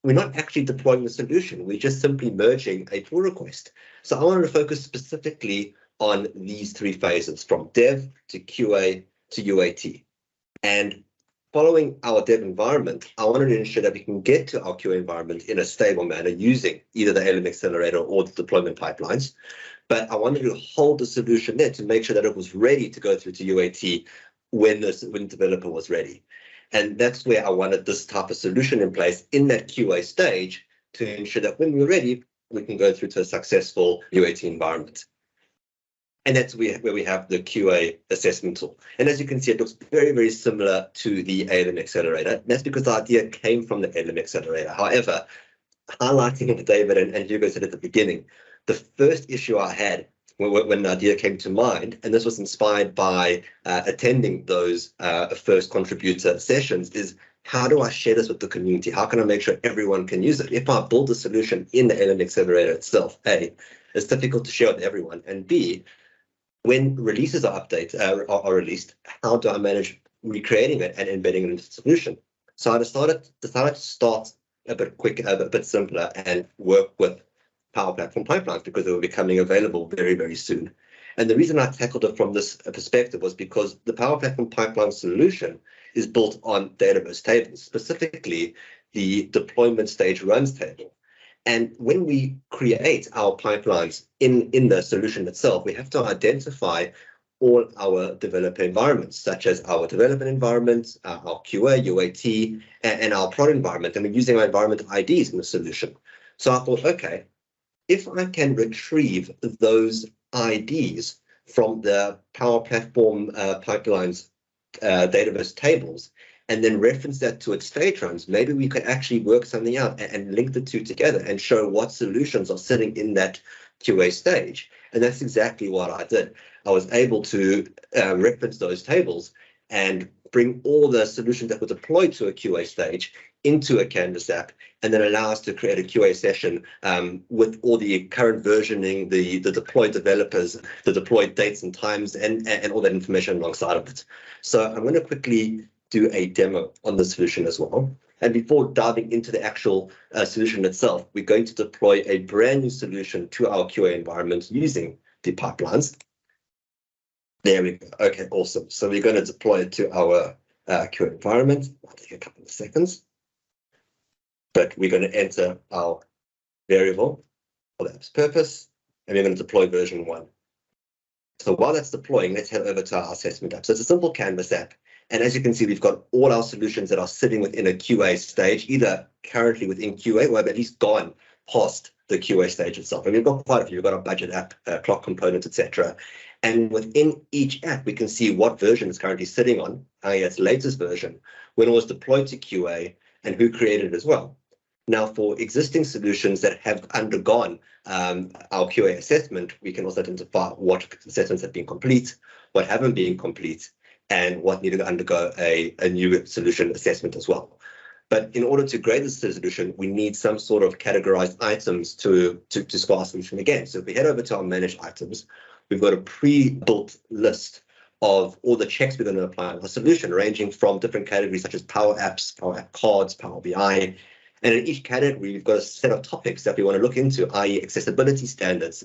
H: we're not actually deploying the solution. We're just simply merging a pull request. So I wanted to focus specifically on these three phases, from dev to QA to UAT. And following our dev environment, I wanted to ensure that we can get to our QA environment in a stable manner using either the ALM Accelerator or the deployment pipelines. But I wanted to hold the solution there to make sure that it was ready to go through to UAT when the developer was ready. And that's where I wanted this type of solution in place in that QA stage to ensure that when we're ready, we can go through to a successful UAT environment. And that's where we have the QA assessment tool. And as you can see, it looks very, very similar to the ALM Accelerator. That's because the idea came from the ALM Accelerator. However, highlighting what David and Hugo said at the beginning, the first issue I had when the idea came to mind, and this was inspired by attending those first contributor sessions, is how do I share this with the community? How can I make sure everyone can use it? If I build a solution in the ALM Accelerator itself, A, it's difficult to share with everyone, and B, when releases are released, how do I manage recreating it and embedding it into the solution? So I decided to start a bit quicker, a bit simpler, and work with Power Platform pipelines because they were becoming available very, very soon. And the reason I tackled it from this perspective was because the Power Platform pipeline solution is built on database tables, specifically the deployment stage runs table. And when we create our pipelines in the solution itself, we have to identify all our developer environments, such as our development environment, our QA, UAT, and our prod environment. And we're using our environment IDs in the solution. So I thought, okay, if I can retrieve those IDs from the Power Platform pipelines database tables and then reference that to its stage runs, maybe we could actually work something out and link the two together and show what solutions are sitting in that QA stage. And that's exactly what I did. I was able to reference those tables and bring all the solutions that were deployed to a QA stage into a Canvas app, and then allow us to create a QA session with all the current versioning, the deployed developers, the deployed dates and times, and all that information alongside of it. So I'm going to quickly do a demo on the solution as well. And before diving into the actual solution itself, we're going to deploy a brand new solution to our QA environment using the pipelines. There we go. Okay, awesome. So we're going to deploy it to our QA environment. I'll take a couple of seconds. But we're going to enter our variable for the app's purpose, and we're going to deploy version 1. So while that's deploying, let's head over to our assessment app. So it's a simple Canvas app. And as you can see, we've got all our solutions that are sitting within a QA stage, either currently within QA or have at least gone past the QA stage itself. And we've got quite a few. We've got our budget app, clock component, etc. And within each app, we can see what version it's currently sitting on, its latest version, when it was deployed to QA, and who created it as well. Now, for existing solutions that have undergone our QA assessment, we can also identify what assessments have been complete, what haven't been complete, and what needed to undergo a new solution assessment as well. But in order to grade this solution, we need some sort of categorized items to score our solution again. So if we head over to our managed items, we've got a pre-built list of all the checks we're going to apply on our solution, ranging from different categories such as Power Apps, Power App Cards, Power BI. And in each category, we've got a set of topics that we want to look into, i.e. accessibility standards,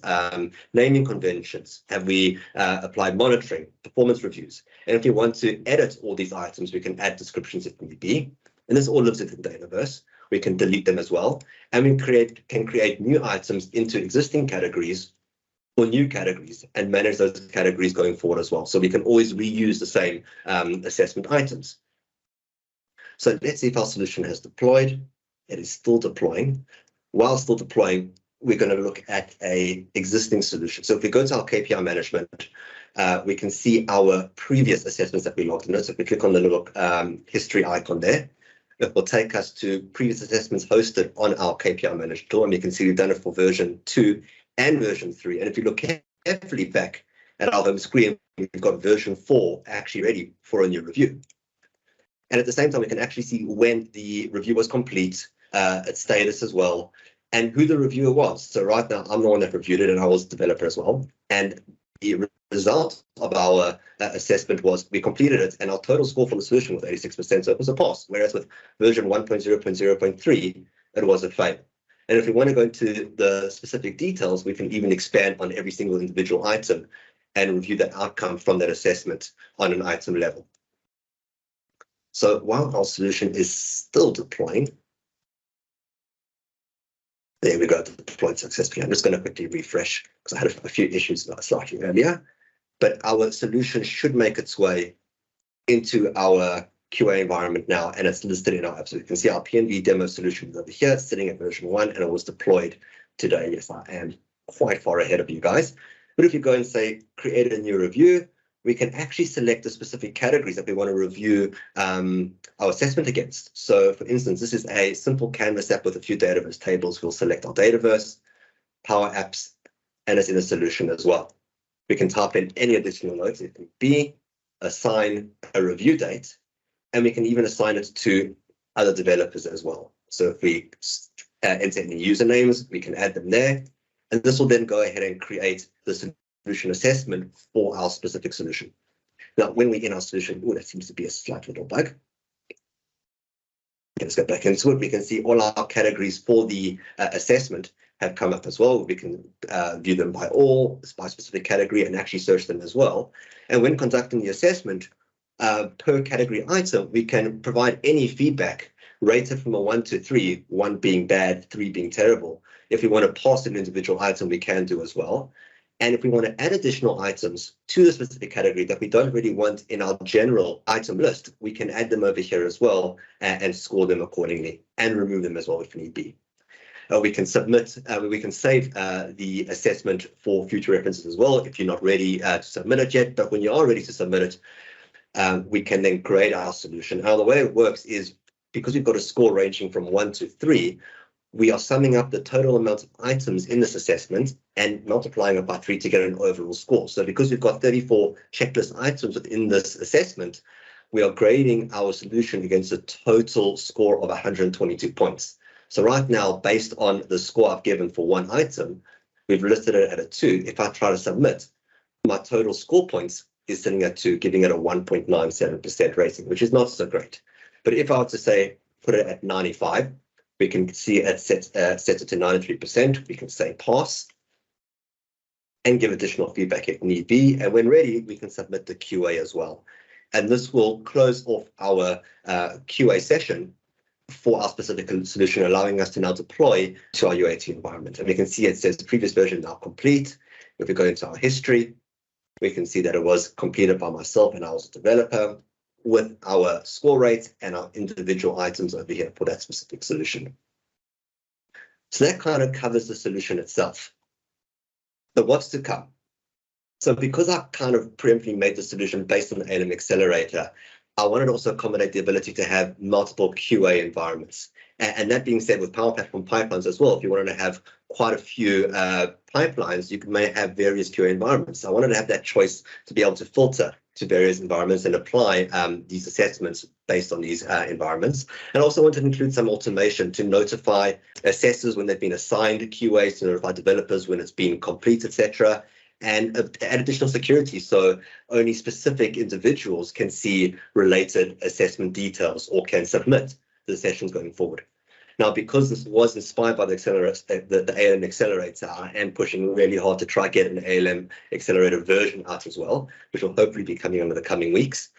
H: naming conventions, have we applied monitoring, performance reviews. And if we want to edit all these items, we can add descriptions if need be. And this all lives within Dataverse. We can delete them as well. And we can create new items into existing categories for new categories and manage those categories going forward as well. So we can always reuse the same assessment items. So let's see if our solution has deployed. It is still deploying. While still deploying, we're going to look at a existing solution. So if we go to our KPI management, we can see our previous assessments that we logged in. So if we click on the little history icon there, it will take us to previous assessments hosted on our KPI manager tool, and you can see we've done it for version 2 and version 3. And if you look carefully back at our home screen, we've got version 4 actually ready for a new review. And at the same time, we can actually see when the review was complete, its status as well, and who the reviewer was. So right now, I'm the one that reviewed it, and I was a developer as well. And the result of our assessment was we completed it, and our total score from the solution was 86%, so it was a pass. Whereas with version 1.0.0.3, it was a fail. And if we want to go into the specific details, we can even expand on every single individual item and review the outcome from that assessment on an item level. So while our solution is still deploying, there we go, deployed successfully. I'm just going to quickly refresh because I had a few issues slightly earlier, but our solution should make its way into our QA environment now, and it's listed in our app. So you can see our PNV demo solution is over here, sitting at version 1, and it was deployed today. Yes, I am quite far ahead of you guys. But if you go and say, create a new review, we can actually select the specific categories that we want to review our assessment against. So for instance, this is a simple Canvas app with a few Dataverse tables. We'll select our Dataverse, Power Apps, and it's in a solution as well. We can type in any additional notes. It can be, assign a review date, and we can even assign it to other developers as well. So if we enter any usernames, we can add them there. And this will then go ahead and create the solution assessment for our specific solution. Now, when we're in our solution, that seems to be a slight little bug. Let's go back into it. We can see all our categories for the assessment have come up as well. We can view them by specific category, and actually search them as well. And when conducting the assessment, per category item, we can provide any feedback rated from a 1 to 3, 1 being bad, 3 being terrible. If we want to pass an individual item, we can do as well. And if we want to add additional items to the specific category that we don't really want in our general item list, we can add them over here as well and score them accordingly, and remove them as well if need be. We can submit, we can save the assessment for future references as well if you're not ready to submit it yet. But when you are ready to submit it, we can then grade our solution. Now, the way it works is because we've got a score ranging from 1 to 3, we are summing up the total amount of items in this assessment and multiplying it by 3 to get an overall score. So because we've got 34 checklist items within this assessment, we are grading our solution against a total score of 122 points. So right now, based on the score I've given for one item, we've listed it at a 2. If I try to submit, my total score points is sitting at 2, giving it a 1.97% rating, which is not so great. But if I were to say, put it at 95, we can see it sets it to 93%. We can say pass and give additional feedback if need be. And when ready, we can submit the QA as well. And this will close off our QA session for our specific solution, allowing us to now deploy to our UAT environment. And we can see it says the previous version now complete. If we go into our history, we can see that it was completed by myself and I was a developer, with our score rates and our individual items over here for that specific solution. So that kind of covers the solution itself. So what's to come? So because I kind of preemptively made the solution based on the ALM accelerator, I wanted to also accommodate the ability to have multiple QA environments. And that being said, with Power Platform pipelines as well, if you wanted to have quite a few pipelines, you may have various QA environments. So I wanted to have that choice to be able to filter to various environments and apply these assessments based on these environments. And also want to include some automation to notify assessors when they've been assigned QAs, to notify developers when it's been complete, etc. And add additional security, so only specific individuals can see related assessment details or can submit the sessions going forward. Now, because this was inspired by the ALM accelerator, I am pushing really hard to try get an ALM accelerator version out as well, which will hopefully be coming over the coming weeks.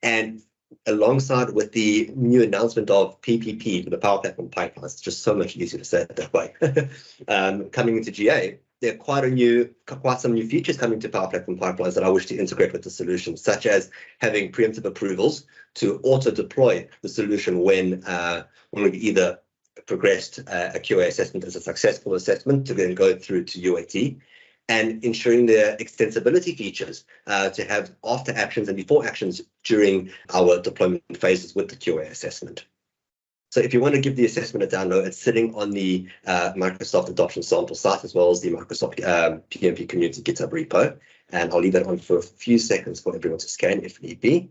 H: And alongside with the new announcement of PPP for the Power Platform pipelines, it's just so much easier to say it that way, coming into GA, there are quite some new features coming to Power Platform pipelines that I wish to integrate with the solution, such as having preemptive approvals to auto-deploy the solution when we've either progressed a QA assessment as a successful assessment to then go through to UAT, and ensuring the extensibility features to have after actions and before actions during our deployment phases with the QA assessment. So if you want to give the assessment a download, it's sitting on the Microsoft Adoption Sample site, as well as the Microsoft PMP Community GitHub repo. And I'll leave that on for a few seconds for everyone to scan if need be.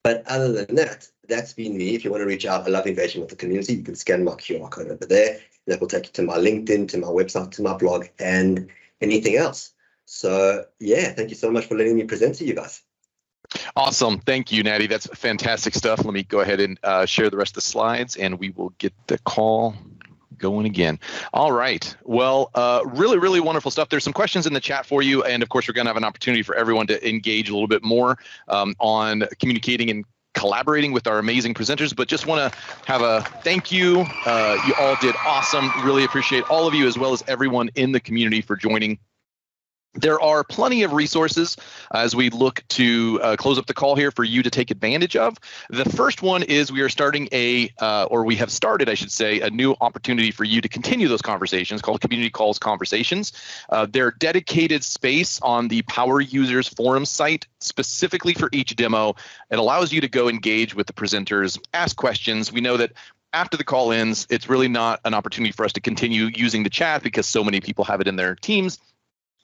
H: But other than that, that's been me. If you want to reach out, I love engaging with the community. You can scan my QR code over there. That will take you to my LinkedIn, to my website, to my blog, and anything else. So yeah, thank you so much for letting me present to you guys.
A: Awesome. Thank you, Nati. That's fantastic stuff. Let me go ahead and share the rest of the slides, and we will get the call going again. All right. Well, really, really wonderful stuff. There's some questions in the chat for you. And of course, we're going to have an opportunity for everyone to engage a little bit more on communicating and collaborating with our amazing presenters, but just want to have a thank you. You all did awesome. Really appreciate all of you, as well as everyone in the community, for joining. There are plenty of resources as we look to close up the call here for you to take advantage of. The first one is we are starting we have started, I should say, a new opportunity for you to continue those conversations called Community Calls Conversations. They're dedicated space on the Power Users Forum site specifically for each demo. It allows you to go engage with the presenters, ask questions. We know that after the call ends, it's really not an opportunity for us to continue using the chat because so many people have it in their teams.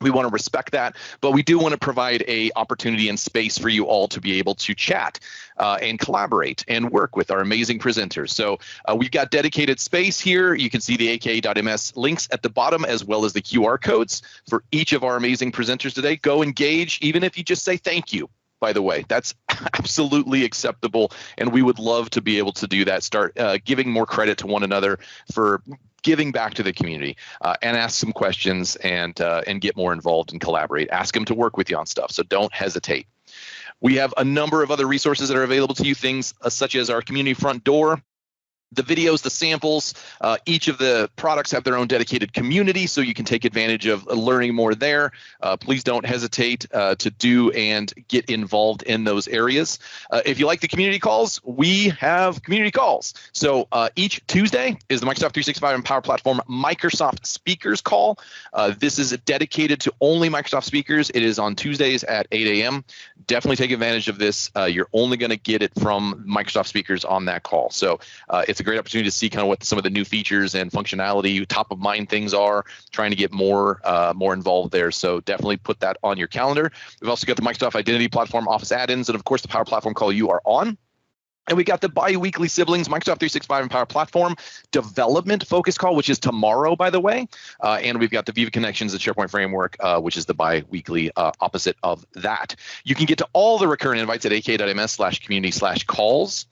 A: We want to respect that, but we do want to provide a opportunity and space for you all to be able to chat and collaborate and work with our amazing presenters. So we've got dedicated space here. You can see the aka.ms links at the bottom, as well as the QR codes for each of our amazing presenters today. Go engage, even if you just say thank you. By the way, that's absolutely acceptable, and we would love to be able to do that. Start giving more credit to one another for giving back to the community, and ask some questions and get more involved and collaborate. Ask them to work with you on stuff, so don't hesitate. We have a number of other resources that are available to you, things such as our community front door, the videos, the samples. Each of the products have their own dedicated community, so you can take advantage of learning more there. Please don't hesitate to do and get involved in those areas. If you like the community calls, we have community calls. So each Tuesday is the Microsoft 365 and Power Platform Microsoft Speakers Call. This is dedicated to only Microsoft speakers. It is on Tuesdays at 8 a.m. Definitely take advantage of this. You're only going to get it from Microsoft speakers on that call. So it's a great opportunity to see kind of what some of the new features and functionality, top of mind things are, trying to get more involved there. So definitely put that on your calendar. We've also got the Microsoft Identity Platform Office add-ins, and of course the Power Platform call you are on. And we got the bi-weekly siblings, Microsoft 365 and Power Platform development focus call, which is tomorrow, by the way. And we've got the Viva Connections, the SharePoint Framework, which is the bi-weekly opposite of that. You can get to all the recurrent invites at ak.ms/community/calls.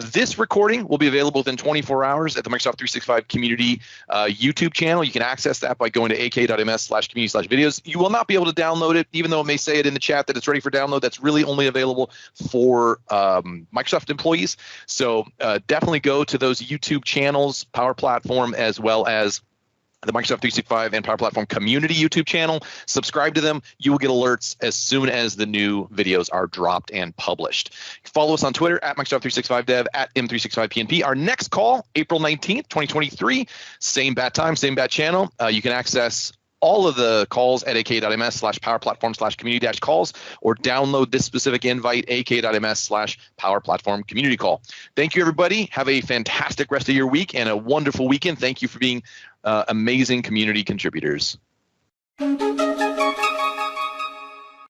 A: This recording will be available within 24 hours at the Microsoft 365 Community YouTube channel. You can access that by going to ak.ms/community/videos. You will not be able to download it, even though it may say it in the chat that it's ready for download. That's really only available for Microsoft employees. So definitely go to those YouTube channels, Power Platform, as well as the Microsoft 365 and Power Platform Community YouTube channel. Subscribe to them. You will get alerts as soon as the new videos are dropped and published. Follow us on Twitter at Microsoft 365 Dev, at M365PNP. Our next call, April 19th, 2023. Same bat time, same bat channel. You can access all of the calls at ak.ms/powerplatform/community-calls, or download this specific invite, ak.ms/powerplatform-community call. Thank you, everybody. Have a fantastic rest of your week and a wonderful weekend. Thank you for being amazing community contributors.